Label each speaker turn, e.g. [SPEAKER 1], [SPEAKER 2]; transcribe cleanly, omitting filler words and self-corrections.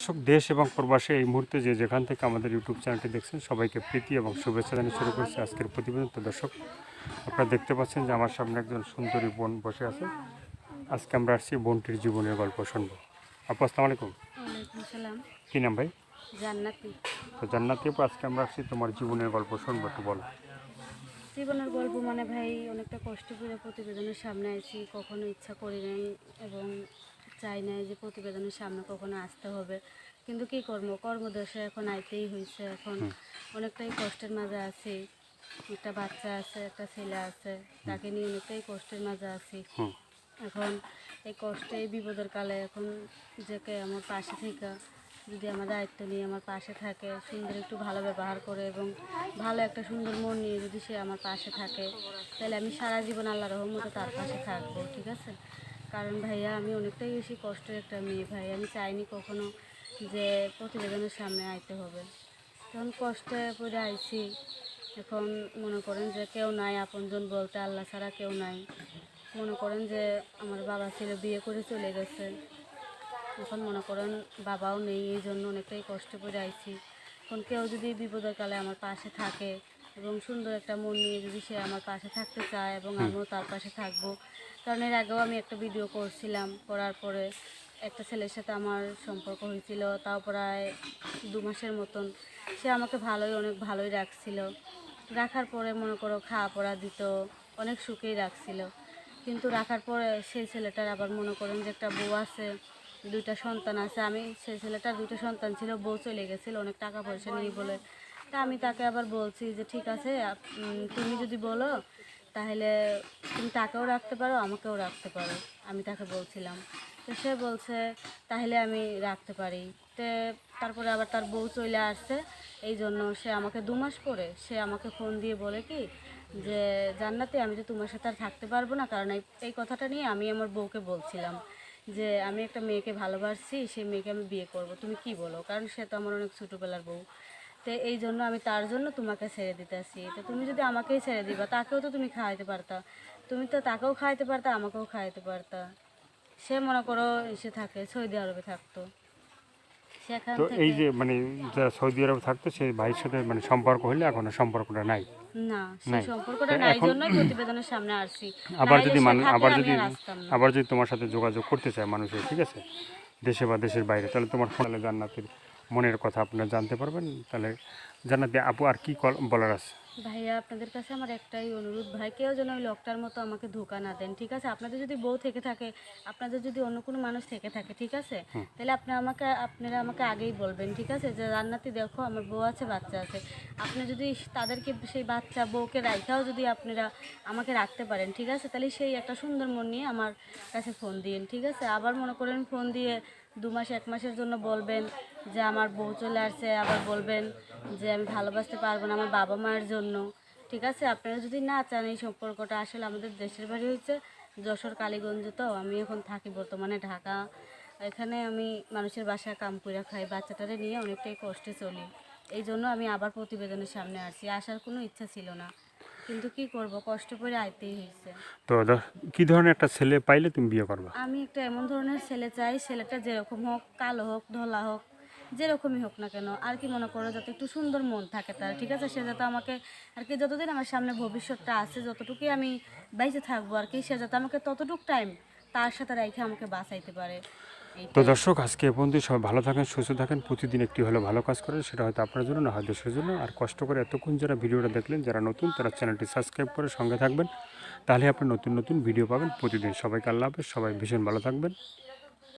[SPEAKER 1] দর্শক দেশ এবং প্রবাসে এই মুহূর্তে যে যেখান থেকে আমাদের ইউটিউব চ্যানেলটি দেখছেন সবাইকে প্রীতি এবং শুভেচ্ছা জানিয়ে শুরু করছি আজকের প্রতিবেদন। তো দর্শক আপনারা দেখতে পাচ্ছেন যে আমার সামনে একজন সুন্দরী বোন বসে আছে। আজকে আমরা আসছি বোনটির জীবনের গল্প শুনবো। আপু আসসালামু আলাইকুম।
[SPEAKER 2] ওয়ালাইকুম সালাম।
[SPEAKER 1] কী নাম ভাই?
[SPEAKER 2] জান্নাতি।
[SPEAKER 1] তো জান্নাতি আপু, আজকে আমরা আসছি তোমার জীবনের গল্প শুনবো, একটু বলো।
[SPEAKER 2] জীবনের গল্প মানে ভাই অনেকটা কষ্ট করে প্রতিবেদনের সামনে আইছি, কখনো ইচ্ছা করি নাই এবং চাই নাই যে প্রতিবেদনের সামনে কখনো আসতে হবে, কিন্তু কি কর্মদশা এখন আইতেই হয়েছে। এখন অনেকটাই কষ্টের মাঝে আছি, একটা বাচ্চা আছে, একটা ছেলে আছে, তাকে নিয়ে অনেকটাই কষ্টের মাঝে আছি। এখন এই কষ্টে এই বিপদের কালে এখন যাকে আমার পাশে থেকে যদি আমার দায়িত্ব নিয়ে আমার পাশে থাকে, সুন্দর একটু ভালো ব্যবহার করে এবং ভালো একটা সুন্দর মন নিয়ে যদি সে আমার পাশে থাকে, তাহলে আমি সারা জীবন আল্লাহ রহমতে তার পাশে থাকবো, ঠিক আছে। কারণ ভাইয়া আমি অনেকটাই বেশি কষ্টের একটা মেয়ে ভাই, আমি চাইনি কখনো যে প্রতিবেদনের সামনে আইতে হবে। তখন কষ্টে পড়ে আইছি। এখন মনে করেন যে কেউ নাই, আপনজন বলতে আল্লাহ ছাড়া কেউ নাই। মনে করেন যে আমার বাবা ছিল, বিয়ে করে চলে গেছে। এখন মনে করেন বাবাও নেই, এই জন্য অনেকটাই কষ্ট করে আইছি। এখন কেউ যদি বিপদের কালে আমার পাশে থাকে এবং সুন্দর একটা মন নিয়ে যদি সে আমার পাশে থাকতে চায় এবং আমিও তার পাশে থাকবো। কারণ এর আগেও আমি একটা ভিডিও করছিলাম, করার পরে একটা ছেলের সাথে আমার সম্পর্ক হয়েছিল, তাও প্রায় 2 মাসের মতন। সে আমাকে অনেক ভালোই রাখছিল। রাখার পরে মনে করো খাওয়া পড়া দিত, অনেক সুখেই রাখছিল। কিন্তু রাখার পরে সেই ছেলেটার আবার মনে করেন যে একটা বউ আছে, 2টা সন্তান আছে। সেই ছেলেটার 2টা সন্তান ছিল, বউ চলে গেছিলো অনেক টাকা পয়সা নিয়ে বলে। তা আমি তাকে আবার বলছি যে ঠিক আছে, তুমি যদি বলো তাহলে তুমি তাকেও রাখতে পারো, আমাকেও রাখতে পারো, আমি তাকে বলছিলাম। তো সে বলছে তাহলে আমি রাখতে পারি। তো তারপরে আবার তার বউ চলে আসছে, এই জন্য সে আমাকে 2 মাস পরে সে আমাকে ফোন দিয়ে বলে কি যে জান্নাতি, আমি তো তোমার সাথে আর থাকতে পারবো না। কারণ এই কথাটা নিয়ে আমি আমার বউকে বলছিলাম যে আমি একটা মেয়েকে ভালোবাসছি, সেই মেয়েকে আমি বিয়ে করব, তুমি কি বলো? কারণ সে তো আমার অনেক ছোটোবেলার বউ। তো এই জন্য আমি তার জন্য তোমাকে ছেড়ে দিতেছি। তো তুমি যদি আমাকেই ছেড়ে দিবা, তাকেও তো তুমি খাওয়াইতে পারতা, তুমি তো তাকেও খাওয়াইতে পারতা, আমাকেও খাওয়াইতে পারতা। সে মনে করো এসে থাকে, সৌদি আরবে থাকতো সেখান
[SPEAKER 1] তো এই
[SPEAKER 2] থেকে।
[SPEAKER 1] যে মানে যারা সৌদি আরবে থাকতো সেই ভাইয়ের সাথে মানে সম্পর্ক হলে এখন আর সম্পর্কটা নাই?
[SPEAKER 2] না, সেই
[SPEAKER 1] নাই। তো
[SPEAKER 2] সম্পর্কটা নাই
[SPEAKER 1] এখন
[SPEAKER 2] জন্যই প্রতিবেদনের সামনে আসছি।
[SPEAKER 1] আবার
[SPEAKER 2] নাইলে
[SPEAKER 1] যদি
[SPEAKER 2] সে
[SPEAKER 1] মানুষ
[SPEAKER 2] থাকলে আমি আর আসতাম না।
[SPEAKER 1] আবার যদি তোমার সাথে যোগাযোগ করতে চায় মানুষের, ঠিক আছে, দেশে বা দেশের বাইরে, তাহলে তোমার ফোনে জান্নাতের মনের কথা আপনারা জানতে পারবেন। তাহলে জান্নাতি আপু আর কি বলার আছে?
[SPEAKER 2] ভাইয়া আপনাদের কাছে আমার একটাই অনুরোধ, ভাই কেউ যেন ওই লোকটার মতো আমাকে ধোকা না দেন, ঠিক আছে। আপনাদের যদি বউ থেকে থাকে, আপনাদের যদি অন্য কোনো মানুষ থেকে থাকে, ঠিক আছে, তাহলে আপনারা আমাকে আগেই বলবেন, ঠিক আছে, যে জান্নাতি দেখো আমার বউ আছে, বাচ্চা আছে। আপনি যদি তাদেরকে, সেই বাচ্চা বউকে রাখাও যদি আপনারা আমাকে রাখতে পারেন, ঠিক আছে, তাহলে সেই একটা সুন্দর মন নিয়ে আমার কাছে ফোন দিন, ঠিক আছে। আবার মনে করেন ফোন দিয়ে 2 মাস 1 মাসের জন্য বলবেন যে আমার বউ চলে আসছে, আবার বলবেন যে আমি ভালোবাসতে পারবো না আমার বাবা মায়ের জন্য, ঠিক আছে। আপনারা যদি না চান এই সম্পর্কটা, আসলে আমাদের দেশের বাড়ি হচ্ছে যশোর কালীগঞ্জ, তো আমি এখন থাকি বর্তমানে ঢাকা। এখানে আমি মানুষের বাসায় কাম করে খাই, বাচ্চাটারে নিয়ে অনেকটাই কষ্টে চলি। এই জন্য আমি আবার প্রতিবেদনের সামনে আসছি, আসার কোনো ইচ্ছা ছিল না, কিন্তু কি করব, কষ্ট করে আইতেই হয়েছে।
[SPEAKER 1] তো কি ধরনের একটা ছেলে পাইলে তুমি বিয়ে করবা?
[SPEAKER 2] আমি একটা এমন ধরনের ছেলে চাই, ছেলেটা যেরকম হোক, কালো হোক, ধলা হোক, যেরকমই হোক না কেন, আর কি মনে করো যাতে একটু সুন্দর মন থাকে তার, ঠিক আছে। সে যাতে আমাকে আর কি, যতদিন আমার সামনে ভবিষ্যৎটা আছে, যতটুকুই আমি বাইচে থাকবো আর কি, সে যাতে আমাকে ততটুক টাইম তার সাথে রেখে আমাকে বাঁচাইতে পারে,
[SPEAKER 1] তো
[SPEAKER 2] এইটাই।
[SPEAKER 1] দর্শক আজকে এ পর্যন্ত, সবাই ভালো থাকেন, সুস্থ থাকেন, প্রতিদিন একটি হলে ভালো কাজ করেন, সেটা হয়তো আপনার জন্য, না হয় দেশের জন্য। আর কষ্ট করে এতক্ষণ যারা ভিডিওটা দেখলেন, যারা নতুন, তারা চ্যানেলটি সাবস্ক্রাইব করে সঙ্গে থাকবেন, তাহলে আপনি নতুন নতুন ভিডিও পাবেন প্রতিদিন। সবাইকে আল্লাহ হাফেজ, সবাই ভীষণ ভালো থাকবেন।